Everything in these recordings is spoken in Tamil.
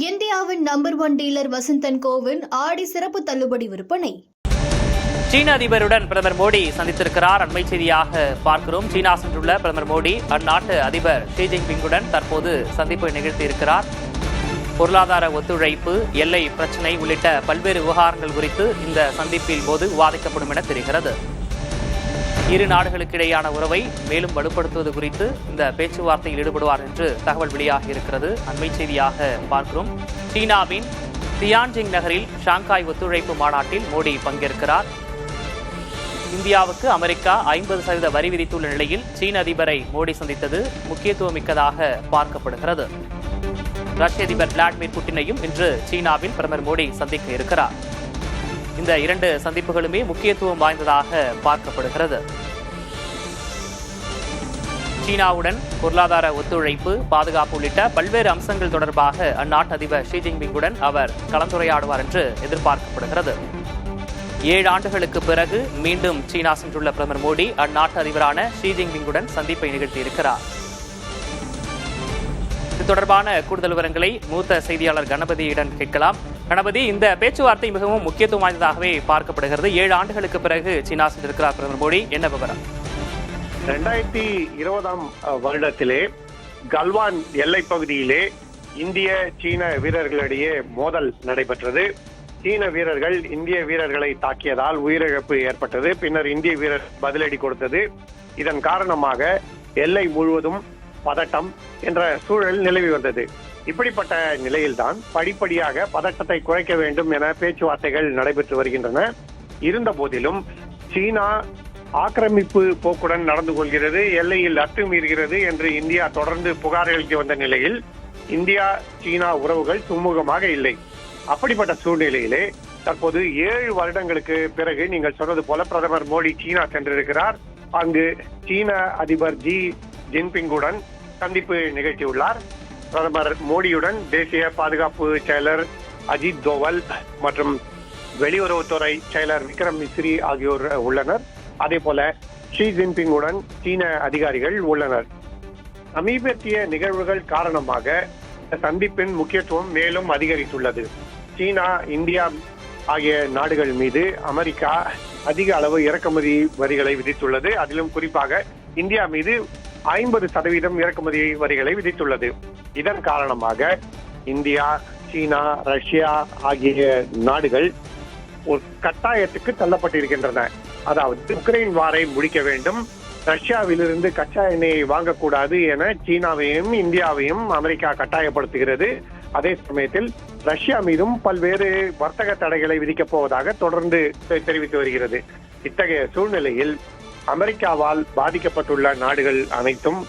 இந்தியாவின் number 1 dealer Vasanth and CoWIN ஆடி சிறப்பு தள்ளுபடி விற்பனை. சீன அதிபருடன் பிரதமர் மோடி சந்தித்திருக்கிறார். அண்மை செய்தியாக பார்க்கிறோம். சீனா சென்றுள்ள பிரதமர் மோடி அந்நாட்டு அதிபர் ஷி ஜின்பிங்குடன் தற்போது சந்திப்பு நிகழ்த்தியிருக்கிறார். பொருளாதார ஒத்துழைப்பு, எல்லை பிரச்சினை உள்ளிட்ட பல்வேறு விவகாரங்கள் குறித்து இந்த சந்திப்பின் போது விவாதிக்கப்படும் என தெரிகிறது. இரு நாடுகளுக்கிடையான உறவை மேலும் வலுப்படுத்துவது குறித்து இந்த பேச்சுவார்த்தையில் ஈடுபடுவார் என்று தகவல் வெளியாகி இருக்கிறது. அண்மை செய்தியாக பார்க்கிறோம். சீனாவின் தியான்ஜிங் நகரில் ஷாங்காய் ஒத்துழைப்பு மாநாட்டில் மோடி பங்கேற்கிறார். இந்தியாவுக்கு அமெரிக்கா 50% வரி விதித்துள்ள நிலையில் சீன அதிபரை மோடி சந்தித்தது முக்கியத்துவமிக்கதாக பார்க்கப்படுகிறது. ரஷ்ய அதிபர் விளாடிமிர் புட்டினையும் இன்று சீனாவில் பிரதமர் மோடி சந்திக்க இருக்கிறார். இந்த இரண்டு சந்திப்புகளுமே முக்கியத்துவம் வாய்ந்ததாக பார்க்கப்படுகிறது. சீனாவுடன் பொருளாதார ஒத்துழைப்பு, பாதுகாப்பு உள்ளிட்ட பல்வேறு அம்சங்கள் தொடர்பாக அந்நாட்டு அதிபர் ஷி ஜின்பிங்குடன் அவர் கலந்துரையாடுவார் என்று எதிர்பார்க்கப்படுகிறது. 7 ஆண்டுகளுக்கு பிறகு மீண்டும் சீனா சென்றுள்ள பிரதமர் மோடி அந்நாட்டு அதிபரான ஷி ஜின்பிங்குடன் சந்திப்பை நிகழ்த்தியிருக்கிறார். இது தொடர்பான கூடுதல் விவரங்களை மூத்த செய்தியாளர் கணபதியிடம் கேட்கலாம். கணபதி, இந்த பேச்சுவார்த்தை மிகவும் முக்கியத்துவம் வாய்ந்ததாகவே பார்க்கப்படுகிறது. 7 ஆண்டுகளுக்கு பிறகு சீனா சென்றிருக்கிறார் பிரதமர் மோடி. என்ன விவரம்? 2020 வருடத்திலே கல்வான் எல்லை பகுதியிலே இந்திய சீன வீரர்களிடையே மோதல் நடைபெற்றது. சீன வீரர்கள் இந்திய வீரர்களை தாக்கியதால் உயிரிழப்பு ஏற்பட்டது. பின்னர் இந்திய வீரர் பதிலடி கொடுத்தது. இதன் காரணமாக எல்லை முழுவதும் பதட்டம் என்ற சூழல் நிலவி வந்தது. இப்படிப்பட்ட நிலையில்தான் படிப்படியாக பதட்டத்தை குறைக்க வேண்டும் என பேச்சுவார்த்தைகள் நடைபெற்று வருகின்றன. இருந்த போதிலும் சீனா ஆக்கிரமிப்பு போக்குடன் நடந்து கொள்கிறது, எல்லையில் அத்துமீறுகிறது என்று இந்தியா தொடர்ந்து புகார் அளித்து வந்த நிலையில் இந்தியா சீனா உறவுகள் சுமூகமாக இல்லை. அப்படிப்பட்ட சூழ்நிலையிலே தற்போது 7 வருடங்களுக்கு பிறகு நீங்கள் சொன்னது போல பிரதமர் மோடி சீனா சென்றிருக்கிறார். அங்கு சீன அதிபர் ஷி ஜின்பிங்குடன் சந்திப்பு நிகழ்த்தியுள்ளார். பிரதமர் மோடியுடன் தேசிய பாதுகாப்பு செயலர் அஜித் தோவல் மற்றும் வெளியுறவுத்துறை செயலர் விக்ரம் மிஸ்ரி ஆகியோர் உள்ளனர். அதே போல ஷி ஜின்பிங்குடன் சீன அதிகாரிகள் உள்ளனர். சமீபத்திய நிகழ்வுகள் காரணமாக சந்திப்பின் முக்கியத்துவம் மேலும் அதிகரித்துள்ளது. சீனா, இந்தியா ஆகிய நாடுகள் மீது அமெரிக்கா அதிக அளவு இறக்குமதி வரிகளை விதித்துள்ளது. அதிலும் குறிப்பாக இந்தியா மீது 50% இறக்குமதி வரிகளை விதித்துள்ளது. இதன் காரணமாக இந்தியா, சீனா, ரஷ்யா ஆகிய நாடுகள் ஒரு கட்டாயத்துக்கு தள்ளப்பட்டிருக்கின்றன. அதாவது உக்ரைன் வாரை முடிக்க வேண்டும், ரஷ்யாவிலிருந்து கச்சா எண்ணெயை வாங்கக்கூடாது என சீனாவையும் இந்தியாவையும் அமெரிக்கா கட்டாயப்படுத்துகிறது. அதே சமயத்தில் ரஷ்யா மீதும் பல்வேறு வர்த்தக தடைகளை விதிக்கப் போவதாக தொடர்ந்து தெரிவித்து வருகிறது. இத்தகைய சூழ்நிலையில் அமெரிக்காவால் பாதிக்கப்பட்டுள்ள நாடுகள் அனைத்தும்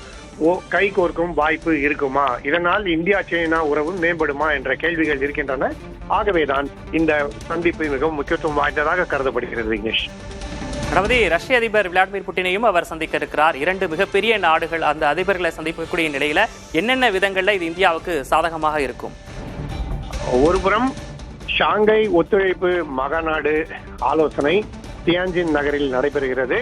கைகோர்க்கும் வாய்ப்பு இருக்குமா? இதனால் இந்தியா சீனா உறவு மேம்படுமா என்ற கேள்விகள் இருக்கின்றன. ஆகவேதான் இந்த சந்திப்பு மிகவும் முக்கியத்துவம் வாய்ந்ததாக கருதப்படுகிறது. விக்னேஷ், கணபதி, ரஷ்ய அதிபர் விளாடிமிர் புட்டினையும் அவர் சந்திக்க இருக்கிறார். 2 மிகப்பெரிய நாடுகள் அந்த அதிபர்களை சந்திக்கக்கூடிய நிலையில என்னென்ன விதங்கள்ல இது இந்தியாவுக்கு சாதகமாக இருக்கும்? ஒருபுறம் ஷாங்காய் ஒத்துழைப்பு மகாநாடு ஆலோசனை தியான்ஜின் நகரில் நடைபெறுகிறது.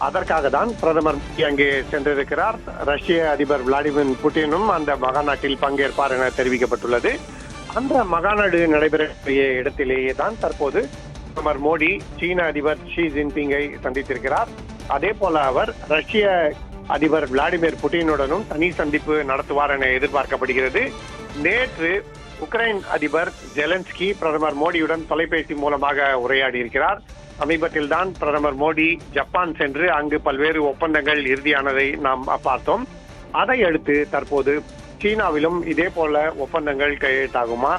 அதற்காக தான் பிரதமர் அங்கே சென்றிருக்கிறார். ரஷ்ய அதிபர் விளாடிமிர் புட்டினும் அந்த மகாநாட்டில் பங்கேற்பார் என தெரிவிக்கப்பட்டுள்ளது. அந்த மகாநாடு நடைபெறக்கூடிய இடத்திலேயே தான் தற்போது பிரதமர் மோடி சீன அதிபர் ஷி ஜின்பிங்கை சந்தித்திருக்கிறார். அதே போல அவர் ரஷ்ய அதிபர் விளாடிமிர் புட்டினுடனும் தனி சந்திப்பு நடத்துவார் என எதிர்பார்க்கப்படுகிறது. நேற்று உக்ரைன் அதிபர் ஜெலன்ஸ்கி பிரதமர் மோடியுடன் தொலைபேசி மூலமாக உரையாடி இருக்கிறார். சமீபத்தில் தான் பிரதமர் மோடி ஜப்பான் சென்று அங்கு பல்வேறு ஒப்பந்தங்கள் இறுதியானதை நாம் பார்த்தோம். அதை அடுத்து தற்போது சீனாவிலும் இதே போல ஒப்பந்தங்கள் கையெழுத்தாகுமா?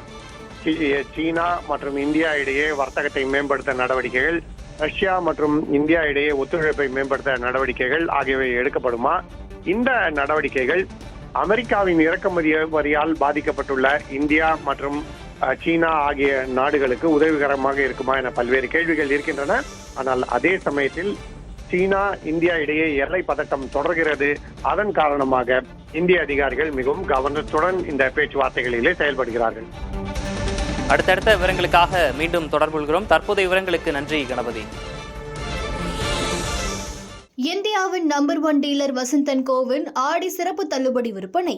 சீனா மற்றும் இந்தியா இடையே வர்த்தகத்தை மேம்படுத்த நடவடிக்கைகள், ரஷ்யா மற்றும் இந்தியா இடையே ஒத்துழைப்பை மேம்படுத்த நடவடிக்கைகள் ஆகியவை எடுக்கப்படுமா? இந்த நடவடிக்கைகள் அமெரிக்காவின் இறக்குமதி வரியால் பாதிக்கப்பட்டுள்ள இந்தியா மற்றும் சீனா ஆகிய நாடுகளுக்கு உதவிகரமாக இருக்குமா என பல்வேறு கேள்விகள் இருக்கின்றன. ஆனால் அதே சமயத்தில் சீனா, இந்தியா இடையே எல்லை பதட்டம் தொடர்கிறது. அதன் காரணமாக இந்திய அதிகாரிகள் மிகவும் கவனத்துடன் இந்த பேச்சுவார்த்தைகளிலே செயல்படுகிறார்கள். அடுத்தடுத்த விவரங்களுக்காக மீண்டும் தொடர்பு கொள்கிறோம். தற்போதைய விவரங்களுக்கு நன்றி கணபதி. இந்தியாவின் number 1 dealer Vasanth and CoWIN ஆடி சிறப்பு தள்ளுபடி விற்பனை.